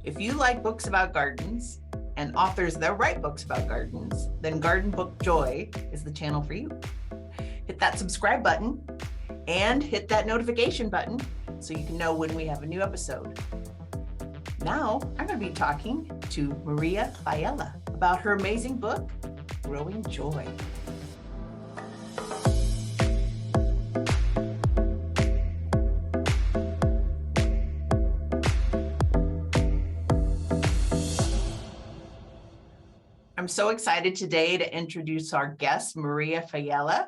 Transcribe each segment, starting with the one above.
If you like books about gardens and authors that write books about gardens, then Garden Book Joy is the channel for you. Hit that subscribe button and hit that notification button so you can know when we have a new episode. Now, I'm going to be talking to Maria Failla about her amazing book, Growing Joy. I'm so excited today to introduce our guest, Maria Failla.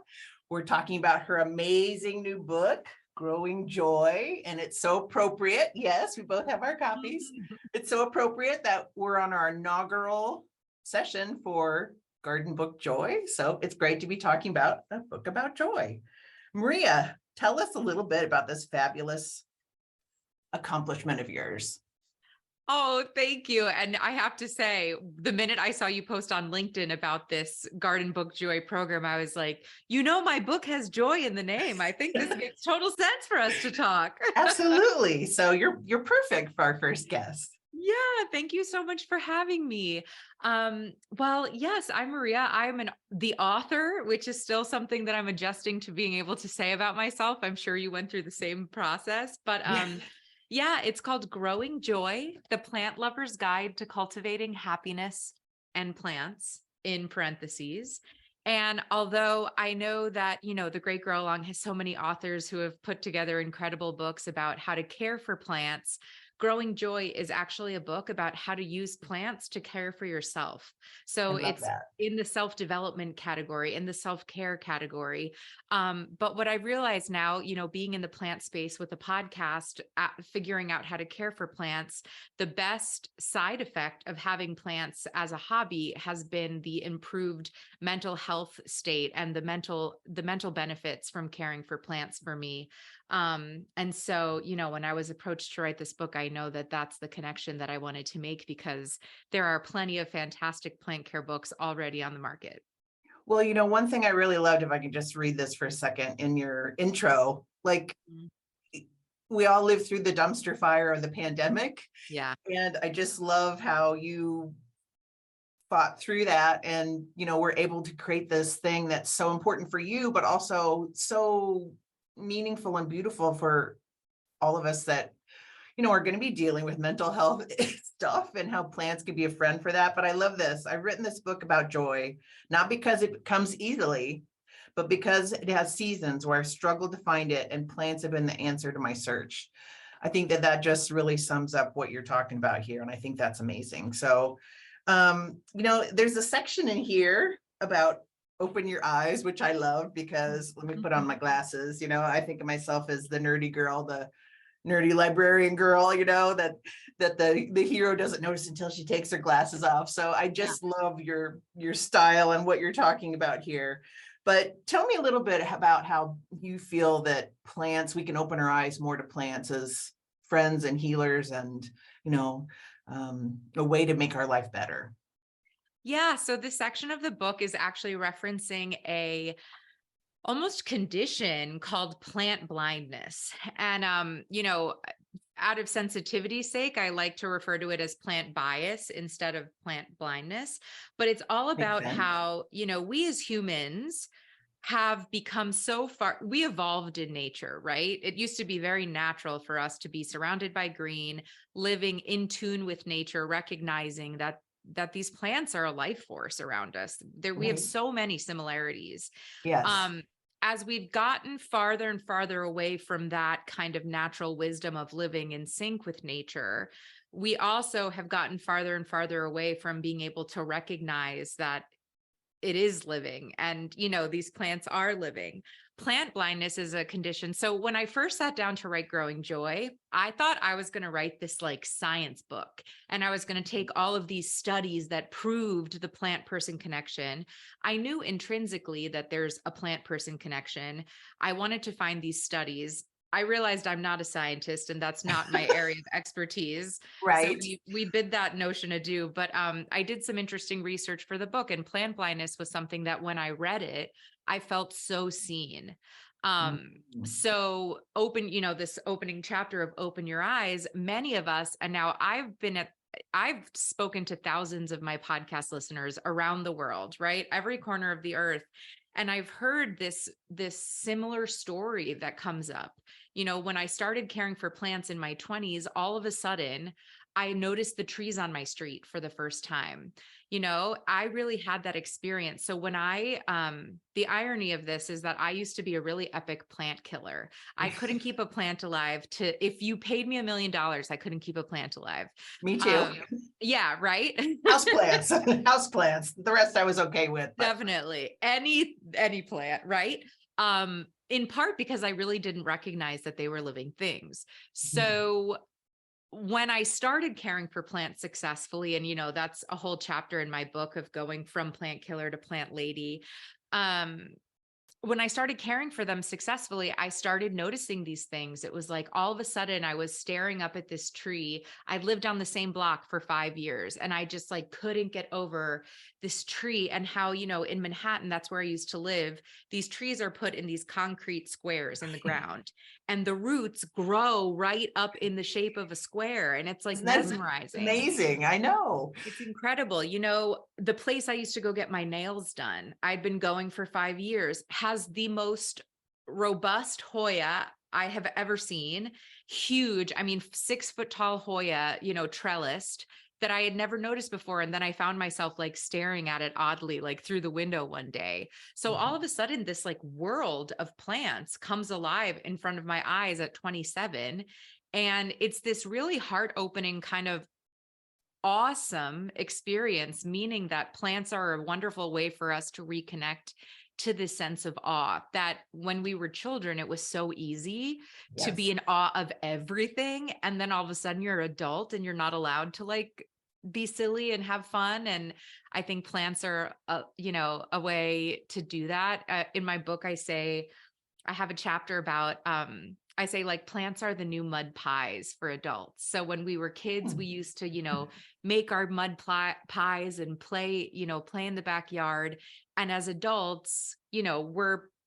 We're talking about her amazing new book, Growing Joy, and it's so appropriate. Yes, we both have our copies. It's so appropriate that we're on our inaugural session for Garden Book Joy. So it's great to be talking about a book about joy. Maria, tell us a little bit about this fabulous accomplishment of yours. Oh, thank you. And I have to say, the minute I saw you post on LinkedIn about this Garden Book Joy program, I was like, my book has joy in the name. I think this makes total sense for us to talk. Absolutely. So you're perfect for our first guest. Yeah, thank you so much for having me. Well, yes, I'm Maria. I'm the author, which is still something that I'm adjusting to being able to say about myself. I'm sure you went through the same process, but yeah, it's called Growing Joy, the Plant Lover's Guide to Cultivating Happiness and Plants, in parentheses. And although I know that, The Great Grow Along has so many authors who have put together incredible books about how to care for plants, Growing Joy is actually a book about how to use plants to care for yourself. I So love it's that. in the self-development category, in the self-care category. But what I realize now, being in the plant space with a podcast, figuring out how to care for plants, the best side effect of having plants as a hobby has been the improved mental health state and the mental benefits from caring for plants for me. And so, when I was approached to write this book, I know that that's the connection that I wanted to make because there are plenty of fantastic plant care books already on the market. Well, one thing I really loved, if I could just read this for a second in your intro, like Mhm. we all lived through the dumpster fire of the pandemic. Yeah. And I just love how you fought through that and, we're able to create this thing that's so important for you, but also so meaningful and beautiful for all of us that are going to be dealing with mental health stuff and how plants can be a friend for that. But I love this. I've written this book about joy, not because it comes easily, but because it has seasons where I've struggled to find it and plants have been the answer to my search. I think that just really sums up what you're talking about here. And I think that's amazing. So, there's a section in here about open your eyes, which I love because let me put on my glasses. I think of myself as the nerdy girl, the nerdy librarian girl, that the hero doesn't notice until she takes her glasses off. So I just love your style and what you're talking about here. But tell me a little bit about how you feel that plants, we can open our eyes more to plants as friends and healers and, a way to make our life better. Yeah. So this section of the book is actually referencing a almost condition called plant blindness. And, out of sensitivity's sake, I like to refer to it as plant bias instead of plant blindness. But it's all Makes about sense. how, we as humans have become so far, we evolved in nature, right? It used to be very natural for us to be surrounded by green, living in tune with nature, recognizing that these plants are a life force around us. We have Right. so many similarities. Yes. Um, as we've gotten farther and farther away from that kind of natural wisdom of living in sync with nature, we also have gotten farther and farther away from being able to recognize that it is living and these plants are living. Plant blindness is a condition. So when I first sat down to write Growing Joy, I thought I was going to write this like science book and I was going to take all of these studies that proved the plant person connection. I knew intrinsically that there's a plant person connection. I wanted to find these studies. I realized I'm not a scientist and that's not my area of expertise. So Right. we bid that notion adieu, but I did some interesting research for the book, and plant blindness was something that when I read it, I felt so seen. So open, this opening chapter of Open Your Eyes, many of us, and now I've been at I've spoken to thousands of my podcast listeners around the world, right? Every corner of the earth. And I've heard this similar story that comes up. When I started caring for plants in my 20s, all of a sudden I noticed the trees on my street for the first time. I really had that experience. So the irony of this is that I used to be a really epic plant killer. I couldn't keep a plant alive if you paid me $1 million, I couldn't keep a plant alive. Me too. Um, yeah, right. Houseplants, houseplants. The rest I was okay with. But Definitely. Any plant, right? In part because I really didn't recognize that they were living things. So when I started caring for plants successfully, and that's a whole chapter in my book of going from plant killer to plant lady. When I started caring for them successfully, I started noticing these things. It was like all of a sudden I was staring up at this tree. I lived on the same block for 5 years, and I just like couldn't get over this tree, and how, in Manhattan, that's where I used to live. These trees are put in these concrete squares in the ground, and the roots grow right up in the shape of a square. And it's like isn't that mesmerizing. amazing? I know. It's incredible. The place I used to go get my nails done, I'd been going for 5 years, has the most robust Hoya I have ever seen. Huge. I mean, 6 foot tall Hoya, trellised, that I had never noticed before. And then I found myself like staring at it oddly, like through the window one day. So all of a sudden, this like world of plants comes alive in front of my eyes at 27. And it's this really heart opening kind of awesome experience, meaning that plants are a wonderful way for us to reconnect to this sense of awe that when we were children, it was so easy to be Yes. in awe of everything. And then all of a sudden you're an adult and you're not allowed to like be silly and have fun. And I think plants are, a way to do that. In my book, I have a chapter about, I say like plants are the new mud pies for adults. So when we were kids, we used to, make our pies and play in the backyard. And as adults,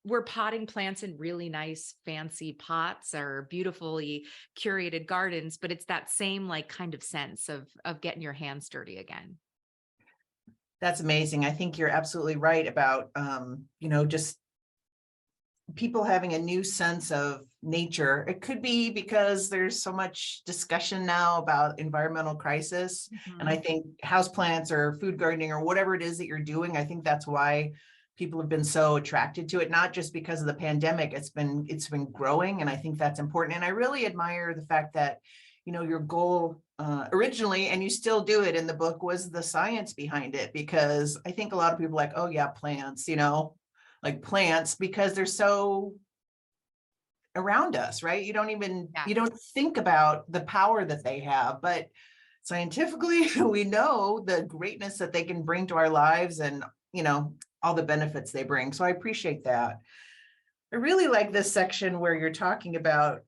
we're potting plants in really nice fancy pots or beautifully curated gardens, but it's that same like kind of sense of getting your hands dirty again. That's amazing. I think you're absolutely right about, just people having a new sense of nature. It could be because there's so much discussion now about environmental crisis. And I think houseplants or food gardening or whatever it is that you're doing, I think that's why people have been so attracted to it, not just because of the pandemic. It's been growing. And I think that's important. And I really admire the fact that, your goal originally, and you still do it in the book, was the science behind it. Because I think a lot of people are like, oh yeah, plants, like plants, because they're so around us, right? You don't think about the power that they have, but scientifically we know the greatness that they can bring to our lives, and all the benefits they bring. So I appreciate that. I really like this section where you're talking about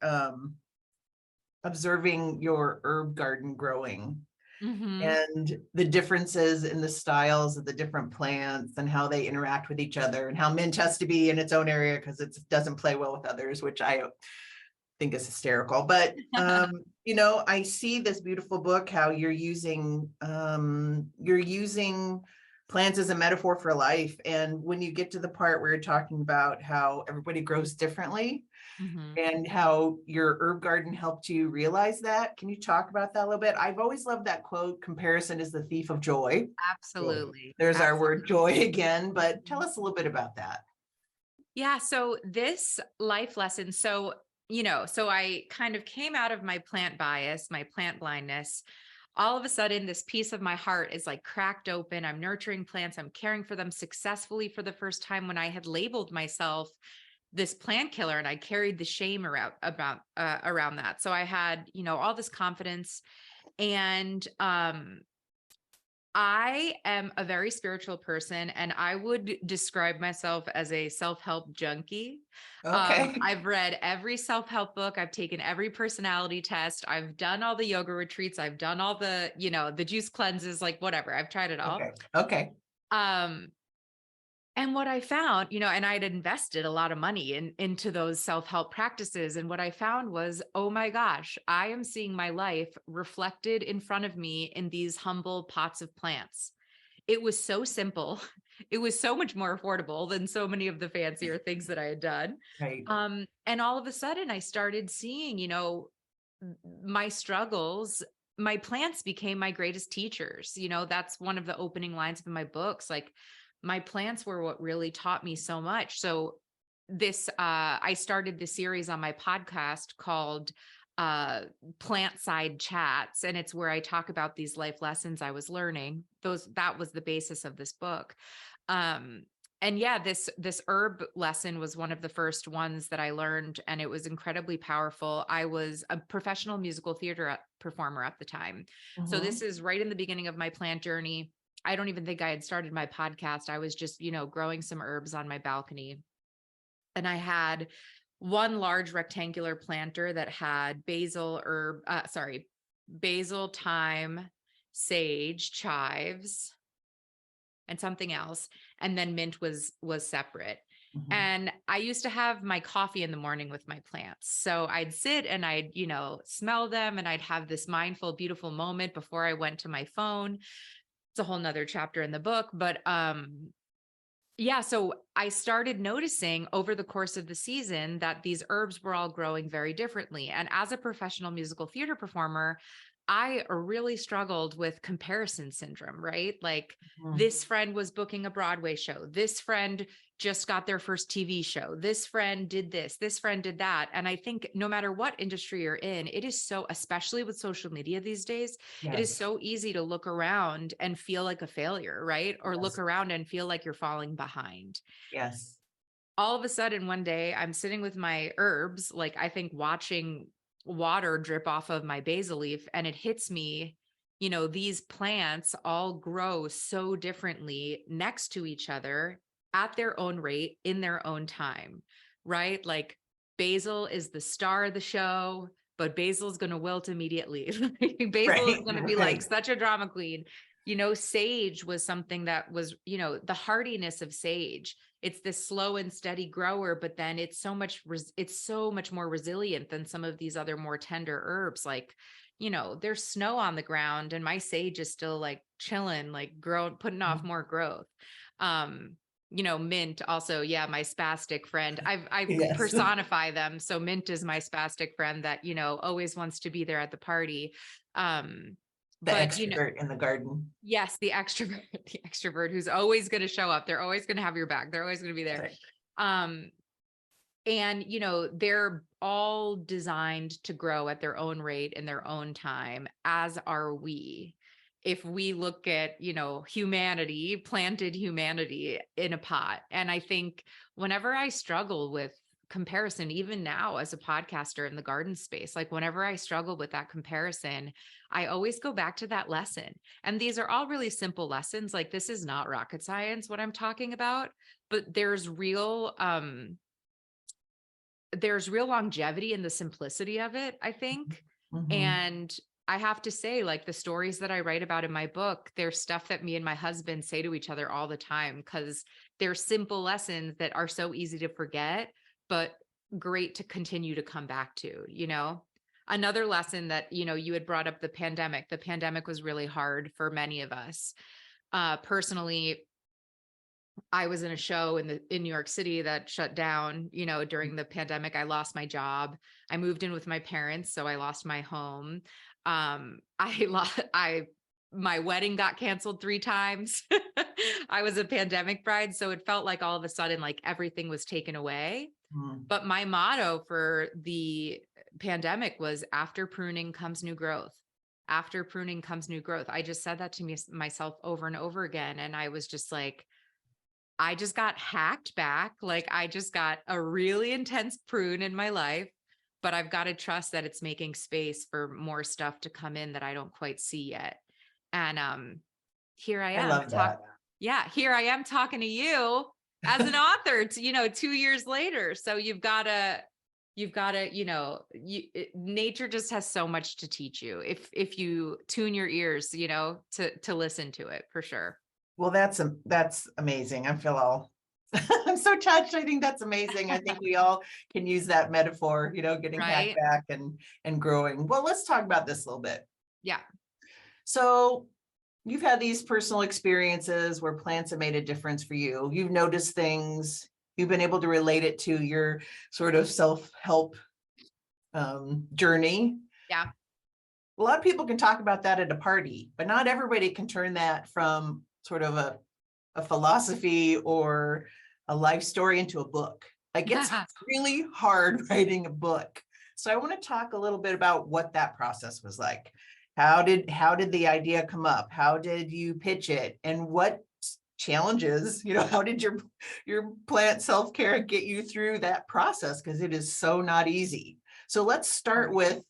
observing your herb garden growing and the differences in the styles of the different plants and how they interact with each other, and how mint has to be in its own area because it doesn't play well with others, which I think is hysterical. But I see this beautiful book, how you're using plants as a metaphor for life. And when you get to the part where you're talking about how everybody grows differently, and how your herb garden helped you realize that. Can you talk about that a little bit? I've always loved that quote, comparison is the thief of joy. Absolutely. There's our Absolutely. word joy again, but tell us a little bit about that. Yeah. So this life lesson, so I kind of came out of my plant bias, my plant blindness. All of a sudden, this piece of my heart is like cracked open. I'm nurturing plants. I'm caring for them successfully for the first time, when I had labeled myself this plant killer, and I carried the shame around that. So I had, all this confidence, and I am a very spiritual person, and I would describe myself as a self-help junkie. Okay. I've read every self-help book. I've taken every personality test. I've done all the yoga retreats. I've done all the, the juice cleanses, like whatever. I've tried it all. Okay. Um, And what I found, and I'd invested a lot of money into those self-help practices. And what I found was, oh my gosh, I am seeing my life reflected in front of me in these humble pots of plants. It was so simple. It was so much more affordable than so many of the fancier things that I had done. Right. And all of a sudden I started seeing, my struggles. My plants became my greatest teachers. That's one of the opening lines of my books. Like, my plants were what really taught me so much. So I started this series on my podcast called Plant Side Chats, and it's where I talk about these life lessons I was learning. That was the basis of this book. And yeah, this herb lesson was one of the first ones that I learned, and it was incredibly powerful. I was a professional musical theater performer at the time. So this is right in the beginning of my plant journey. I don't even think I had started my podcast. I was just, growing some herbs on my balcony. And I had one large rectangular planter that had basil, thyme, sage, chives, and something else. And then mint was separate. And I used to have my coffee in the morning with my plants. So I'd sit and I'd, smell them, and I'd have this mindful, beautiful moment before I went to my phone. It's a whole nother chapter in the book, but yeah, so I started noticing over the course of the season that these herbs were all growing very differently. And as a professional musical theater performer, I really struggled with comparison syndrome, right? Like, this friend was booking a Broadway show. This friend just got their first TV show. This friend did this friend did that. And I think no matter what industry you're in, it is so, especially with social media these days, it is so easy to look around and feel like a failure, right? Or look around and feel like you're falling behind. Yes. All of a sudden, one day I'm sitting with my herbs, like, I think watching water drip off of my basil leaf, and it hits me, these plants all grow so differently next to each other at their own rate in their own time, right? Like, basil is the star of the show, but basil's going to wilt immediately. Basil is going to be like such a drama queen. Sage was something that was, the hardiness of sage. It's this slow and steady grower, but then it's so much more resilient than some of these other more tender herbs. Like, there's snow on the ground and my sage is still like chilling, like putting off more growth. Mint also, yeah, my spastic friend. I personify them. So mint is my spastic friend that, always wants to be there at the party. The extrovert in the garden. Yes, the extrovert who's always going to show up. They're always going to have your back. They're always going to be there. Right. And, they're all designed to grow at their own rate in their own time, as are we. If we look at, humanity, planted humanity in a pot. And I think whenever I struggle with comparison, even now as a podcaster in the garden space, like whenever I struggle with that comparison, I always go back to that lesson. And these are all really simple lessons. Like, this is not rocket science, what I'm talking about, but there's real longevity in the simplicity of it, I think. And I have to say, like, the stories that I write about in my book, they're stuff that me and my husband say to each other all the time, because they're simple lessons that are so easy to forget, but great to continue to come back to. Another lesson that, you had brought up, the pandemic. The pandemic was really hard for many of us. Personally, I was in a show in New York City that shut down, during the pandemic. I lost my job. I moved in with my parents, so I lost my home. My wedding got canceled 3 times. I was a pandemic bride. So it felt like all of a sudden, like, everything was taken away. But my motto for the pandemic was, after pruning comes new growth. After pruning comes new growth. I just said that to myself over and over again. And I was just like, I just got hacked back. Like, I just got a really intense prune in my life, but I've got to trust that it's making space for more stuff to come in that I don't quite see yet. And here I am. I love that. Yeah, here I am talking to you as an author, 2 years later. So you've got to, nature just has so much to teach you if you tune your ears, to listen to it, for sure. Well, that's amazing. I feel all I'm so touched. I think that's amazing. I think we all can use that metaphor, getting packed Right? back and growing. Well, let's talk about this a little bit. Yeah. So you've had these personal experiences where plants have made a difference for you. You've noticed things, you've been able to relate it to your sort of self-help journey. Yeah. A lot of people can talk about that at a party, but not everybody can turn that from sort of a philosophy or a life story into a book. Like it's really hard writing a book. So I want to talk a little bit about what that process was like. How did the idea come up? How did you pitch it? And what challenges, how did your plant self-care get you through that process? Because it is so not easy. So let's start with,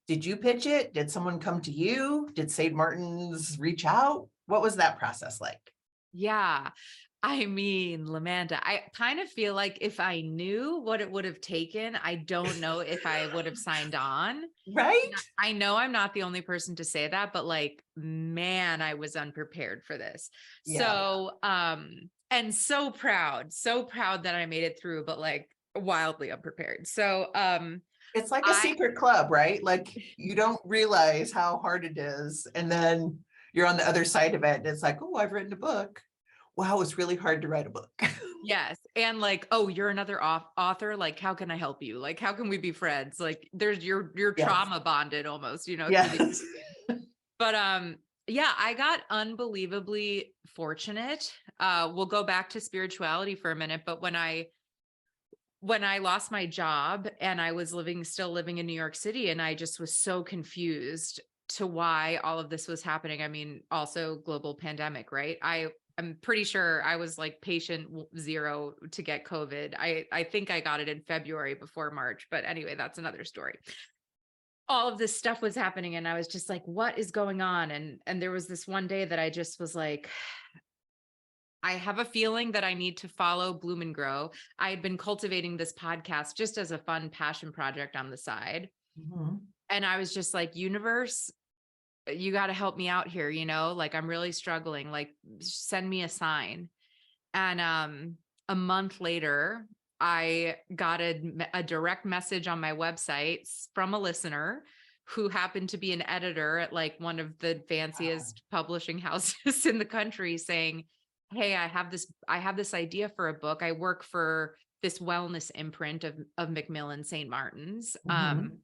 did you pitch it? Did someone come to you? Did St. Martin's reach out? What was that process like? Yeah. I mean, LaManda, I kind of feel like if I knew what it would have taken, I don't know if I would have signed on. Right? I know I'm not the only person to say that, but like, man, I was unprepared for this. Yeah. So, and so proud that I made it through, but like wildly unprepared. So, It's like a secret club, right? Like you don't realize how hard it is. And then you're on the other side of it. And it's like, oh, I've written a book. Wow, it's really hard to write a book. yes. And like, oh, you're another author. Like, how can I help you? Like, how can we be friends? Like there's you're Yes. trauma bonded almost, Yes. But yeah, I got unbelievably fortunate. We'll go back to spirituality for a minute, but when I lost my job and I was still living in New York City, and I just was so confused to why all of this was happening. I mean, also global pandemic, right? I'm pretty sure I was like patient zero to get COVID. I think I got it in February before March, but anyway, that's another story. All of this stuff was happening and I was just like, what is going on? And there was this one day that I just was like, I have a feeling that I need to follow Bloom and Grow. I had been cultivating this podcast just as a fun passion project on the side. Mhm. And I was just like, universe, you got to help me out here, like I'm really struggling, like send me a sign. And a month later, I got a direct message on my website from a listener who happened to be an editor at like one of the fanciest publishing houses in the country, saying, hey, I have this idea for a book. I work for this wellness imprint of Macmillan St. Martin's. Mhm.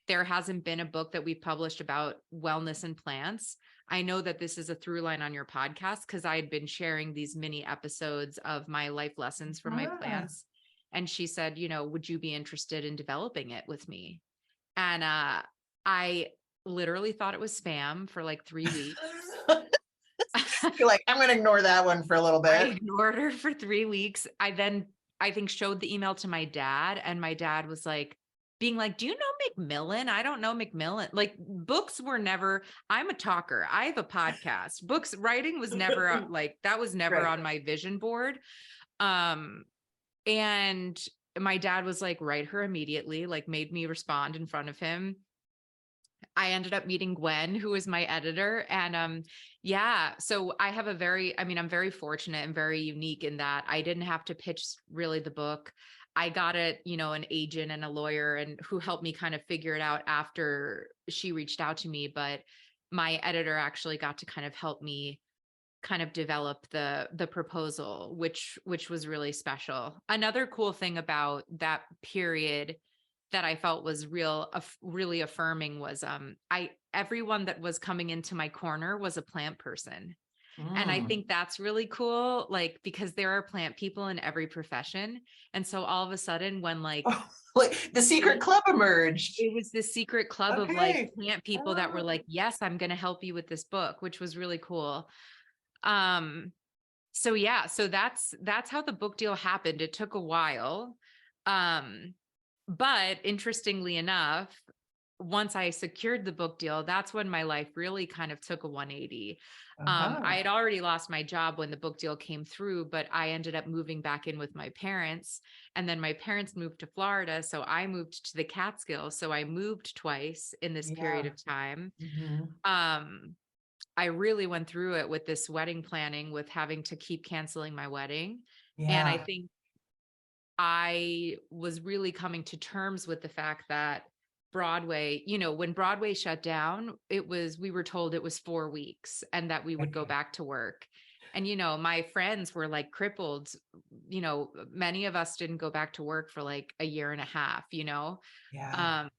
There hasn't been a book that we've published about wellness and plants. I know that this is a through line on your podcast because I had been sharing these mini episodes of my life lessons from my plants. And she said, would you be interested in developing it with me? And I literally thought it was spam for like 3 weeks. You're like, I'm going to ignore that one for a little I bit. ignored her for 3 weeks. I then, I think, showed the email to my dad, and my dad was like, being like, do you know Macmillan? I don't know Macmillan. Like books were never, I'm a talker. I have a podcast. Books writing was never like, that was never Right. on my vision board. And my dad was like, write her immediately, like made me respond in front of him. I ended up meeting Gwen, who is my editor. And yeah, so I'm very fortunate and very unique in that I didn't have to pitch really the book. I got it, an agent and a lawyer and who helped me kind of figure it out after she reached out to me. But my editor actually got to kind of help me kind of develop the proposal, which was really special. Another cool thing about that period that I felt was really affirming was everyone that was coming into my corner was a plant person. And I think that's really cool, like, because there are plant people in every profession. And so all of a sudden when like the secret club emerged. it was this secret club of like Okay. plant people that were like, yes, I'm going to help you with this book, which was really cool. So yeah, so that's how the book deal happened. It took a while. But interestingly enough, once I secured the book deal, that's when my life really kind of took a 180. I had already lost my job when the book deal came through, but I ended up moving back in with my parents. And then my parents moved to Florida. So I moved to the Catskills. So I moved twice in this period of time. Mhm. I really went through it with this wedding planning, with having to keep canceling my wedding. And I Yeah. think I was really coming to terms with the fact that Broadway, when Broadway shut down, we were told it was 4 weeks and that we would go Okay. back to work. And, my friends were like crippled. Many of us didn't go back to work for like a year and a half. Yeah. Um,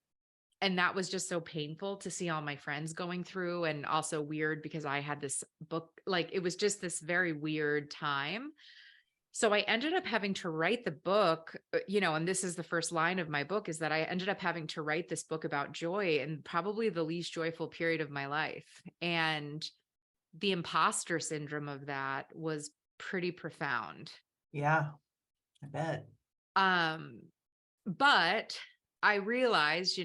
and that was just so painful to see all my friends going through, and also weird because I had this book, like it was just this very weird time. So I ended up having to write the book, and this is the first line of my book, is that I ended up having to write this book about joy in probably the least joyful period of my life. And the imposter syndrome of that was pretty profound. Yeah. I bet. Um, but I realized,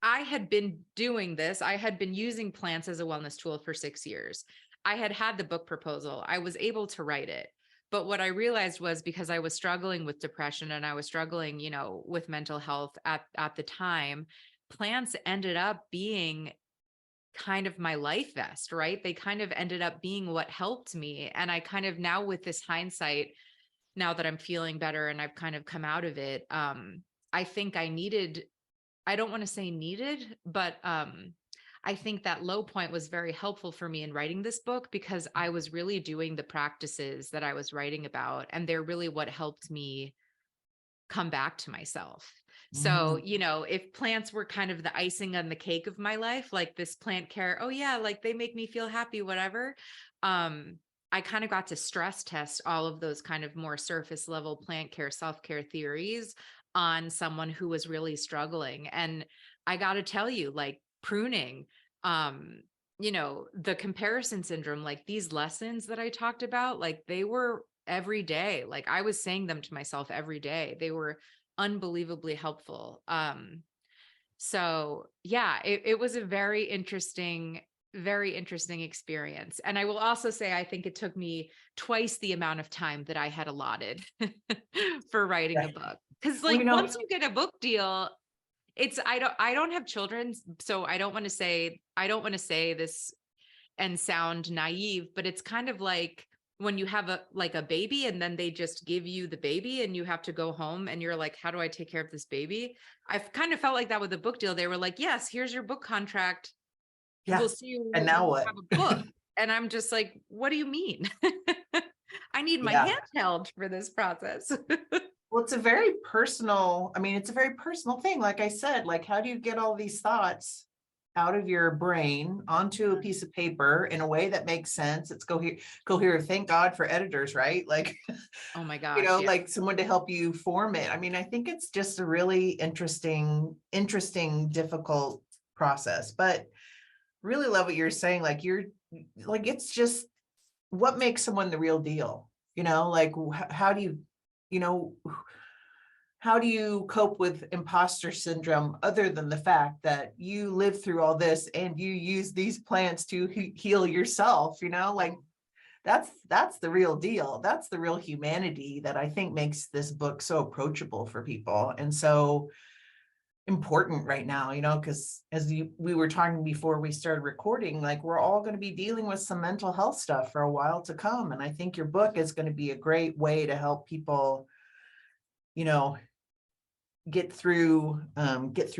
I had been doing this. I had been using plants as a wellness tool for 6 years. I had had the book proposal. I was able to write it. But what I realized was, because I was struggling with depression and I was struggling, with mental health at the time, plants ended up being kind of my life vest, right? They kind of ended up being what helped me. And I kind of, now with this hindsight, now that I'm feeling better and I've kind of come out of it, I think I don't want to say needed, but I think that low point was very helpful for me in writing this book, because I was really doing the practices that I was writing about, and they're really what helped me come back to myself. So, Mm. if plants were kind of the icing on the cake of my life, like this plant care, oh yeah, like they make me feel happy, whatever. Um, I kind of got to stress test all of those kind of more surface level plant care, self-care theories on someone who was really struggling. And I got to tell you, like pruning, the comparison syndrome, like these lessons that I talked about, like they were every day. Like I was saying them to myself every day. They were unbelievably helpful. So yeah, it was a very interesting experience. And I will also say, I think it took me twice the amount of time that I had allotted for writing Yeah. a book. Cause Well, like once you get a book deal, I don't have children, so I don't want to say this and sound naive, but it's kind of like when you have a baby and then they just give you the baby and you have to go home and you're like, how do I take care of this baby? I've kind of felt like that with the book deal. They were like, yes, here's your book contract. yeah. We'll see you And when now you what? have a book. And I'm just like, what do you mean? I need my Yeah. hand held for this process. Well, it's a very personal, I mean, it's a very personal thing. Like I said, like, how do you get all these thoughts out of your brain onto a piece of paper in a way that makes sense? It's coherent. Thank God for editors, right? Like, Oh my gosh. Yeah. like someone to help you form it. I mean, I think it's just a really interesting, difficult process, but really love what you're saying. Like like, it's just what makes someone the real deal, like how do you know, how do you cope with imposter syndrome other than the fact that you live through all this and you use these plants to heal yourself, like that's the real deal. That's the real humanity that I think makes this book so approachable for people and so important right now, because we were talking before we started recording, like we're all going to be dealing with some mental health stuff for a while to come. And I think your book is going to be a great way to help people, you know, get through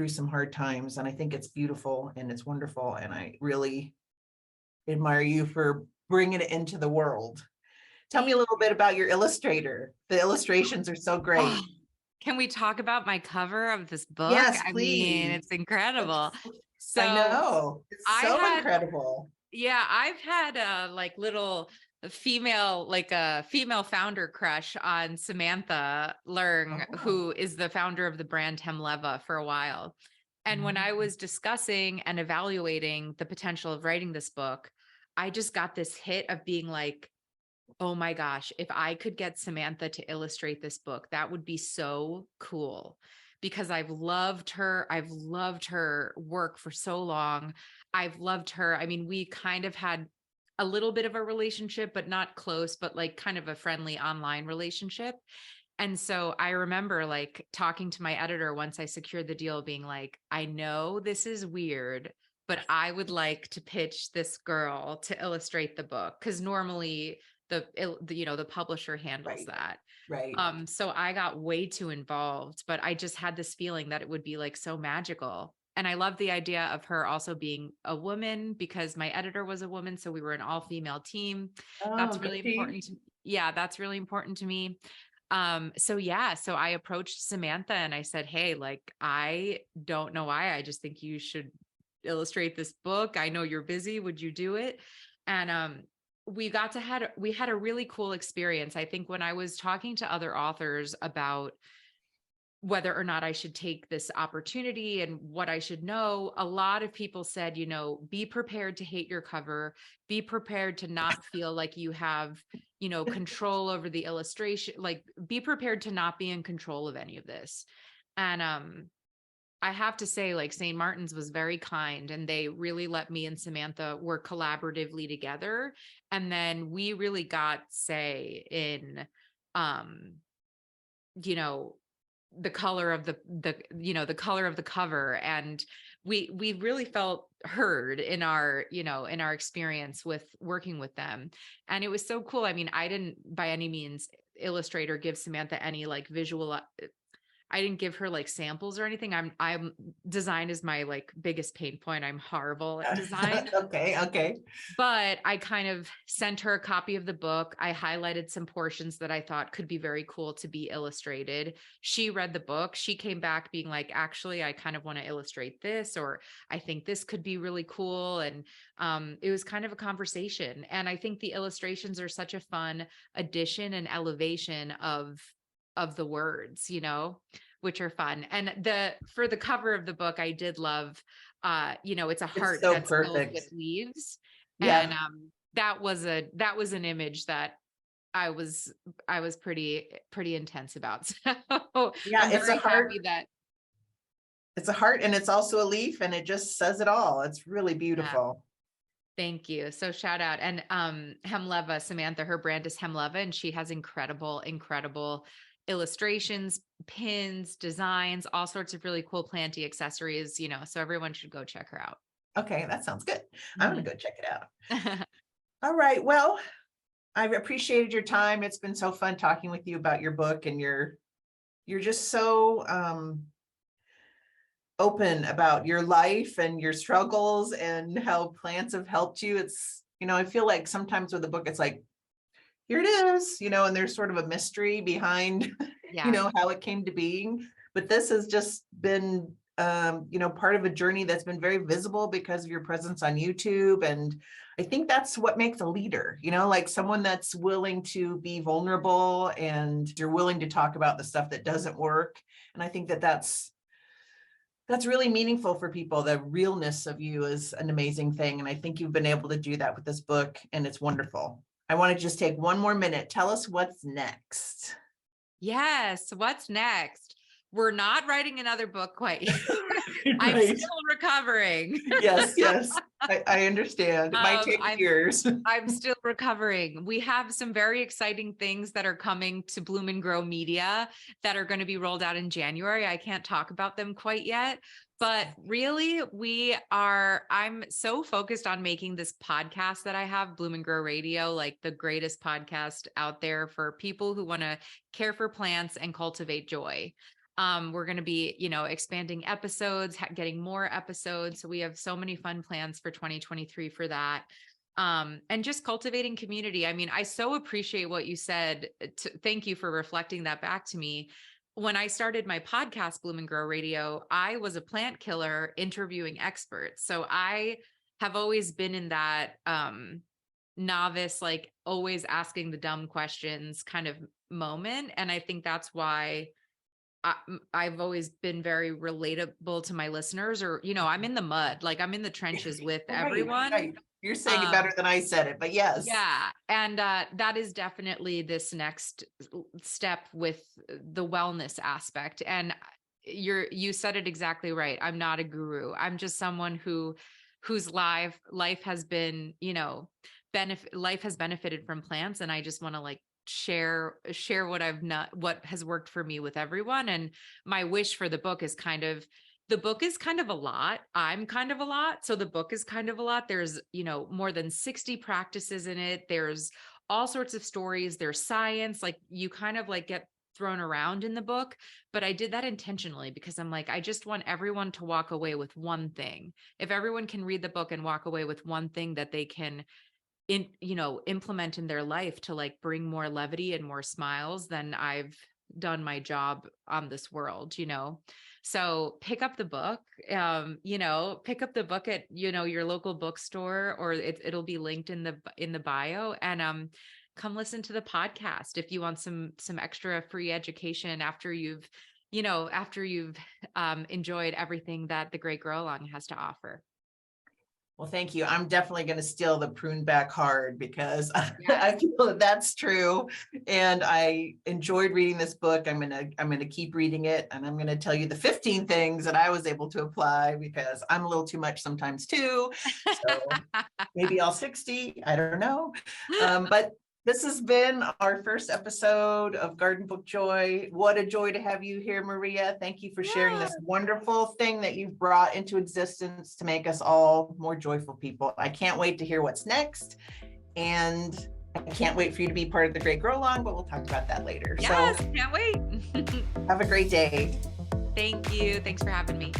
some hard times. And I think it's beautiful and it's wonderful. And I really admire you for bringing it into the world. Tell me a Thank little you. bit about your illustrator. The illustrations are so great. Oh, can we talk about my cover of this book? Yes, I mean, please. it's incredible. I So know. It's I so had, incredible. yeah, I've had a like little female, like a female founder crush on Samantha Leung, Oh. who is the founder of the brand Hemleva, for a while. And when I Mm. was discussing and evaluating the potential of writing this book, I just got this hit of being like, oh my gosh, if I could get Samantha to illustrate this book, that would be so cool, because I've loved her. I've loved her work for so long. I've loved her. I mean, we kind of had a little bit of a relationship, but not close, but like kind of a friendly online relationship. And so I remember like talking to my editor once I secured the deal, being like, I know this is weird, but I would like to pitch this girl to illustrate the book. Cause normally the publisher handles Right. that. Right. So I got way too involved, but I just had this feeling that it would be like so magical. And I love the idea of her also being a woman because my editor was a woman. So we were an all female team. Oh, That's good really team. important. Yeah, that's really important to me. So I approached Samantha and I said, hey, like, I don't know why. I just think you should illustrate this book. I know you're busy. Would you do it? And we had a really cool experience. I think when I was talking to other authors about whether or not I should take this opportunity and what I should know, a lot of people said, be prepared to hate your cover, be prepared to not feel like you have, control over the illustration, like be prepared to not be in control of any of this. And I have to say, like, St. Martin's was very kind and they really let me and Samantha work collaboratively together. And then we really got say in, um, you know, the color of the color of the cover. And we really felt heard in our experience with working with them. And it was so cool. I mean, I didn't by any means illustrate or give Samantha any like visual, I didn't give her like samples or anything. I'm design is my like biggest pain point. I'm horrible at design. Okay. Okay. But I kind of sent her a copy of the book. I highlighted some portions that I thought could be very cool to be illustrated. She read the book. She came back being like, actually, I kind of want to illustrate this, or I think this could be really cool. And it was kind of a conversation. And I think the illustrations are such a fun addition and elevation of the words, which are fun. And for the cover of the book, I did love it's a It's heart so that's filled perfect. with leaves. And Yeah. that was an image that I was pretty intense about. So Yeah. I'm It's a very heart. happy that It's a heart and it's also a leaf and it just says it all. It's really yeah, beautiful. thank you. So shout out. And Hemleva, Samantha, her brand is Hemleva, and she has incredible illustrations, pins, designs, all sorts of really cool planty accessories, so everyone should go check her out. Okay. That sounds good. I'm going to go check it out. Mhm. All right. Well, I've appreciated your time. It's been so fun talking with you about your book and you're just so open about your life and your struggles and how plants have helped you. It's, I feel like sometimes with a book, it's like, here it is, and there's sort of a mystery behind, Yeah. how it came to being. But this has just been, part of a journey that's been very visible because of your presence on YouTube. And I think that's what makes a leader, like someone that's willing to be vulnerable and you're willing to talk about the stuff that doesn't work. And I think that that's really meaningful for people. The realness of you is an amazing thing. And I think you've been able to do that with this book and it's wonderful. I want to just take one more minute. Tell us what's next. Yes. What's next? We're not writing another book quite yet. I'm Right. still recovering. Yes, yes. I understand. It might take years. I'm still recovering. We have some very exciting things that are coming to Bloom and Grow Media that are going to be rolled out in January. I can't talk about them quite yet, but really I'm so focused on making this podcast that I have, Bloom and Grow Radio, like the greatest podcast out there for people who want to care for plants and cultivate joy. We're going to be, expanding episodes, getting more episodes. So we have so many fun plans for 2023 for that. And just cultivating community. I mean, I so appreciate what you said. Thank you for reflecting that back to me. When I started my podcast, Bloom and Grow Radio, I was a plant killer interviewing experts. So I have always been in that novice, like always asking the dumb questions kind of moment. And I think that's why I've always been very relatable to my listeners, or, I'm in the mud, like I'm in the trenches with everyone. Right. You're saying it better than I said it, but yes. Yeah. And that is definitely this next step with the wellness aspect. And you said it exactly right. I'm not a guru. I'm just someone whose life has been, life has benefited from plants. And I just want to like share what what has worked for me with everyone. And my wish for the book is kind of, The book is kind of a lot. I'm kind of a lot. So the book is kind of a lot. There's, more than 60 practices in it. There's all sorts of stories. There's science, like you kind of like get thrown around in the book, but I did that intentionally because I'm like, I just want everyone to walk away with one thing. If everyone can read the book and walk away with one thing that they can implement in their life to like bring more levity and more smiles, then I've done my job on this world. So pick up the book, pick up the book at, your local bookstore, or it'll be linked in the bio, and come listen to the podcast if you want some extra free education after you've enjoyed everything that the Great Grow Along has to offer. Well, thank you. I'm definitely going to steal the prune back hard because Yes. I feel that that's true. And I enjoyed reading this book. I'm going to keep reading it, and I'm going to tell you the 15 things that I was able to apply because I'm a little too much sometimes too. So maybe all 60, I don't know. But this has been our first episode of Garden Book Joy. What a joy to have you here, Maria. Thank you for sharing this wonderful thing that you've brought into existence to make us all more joyful people. I can't wait to hear what's next. And I can't wait for you to be part of the Great Grow Along, but we'll talk about that later. Yes, can't wait. Have a great day. Thank you. Thanks for having me.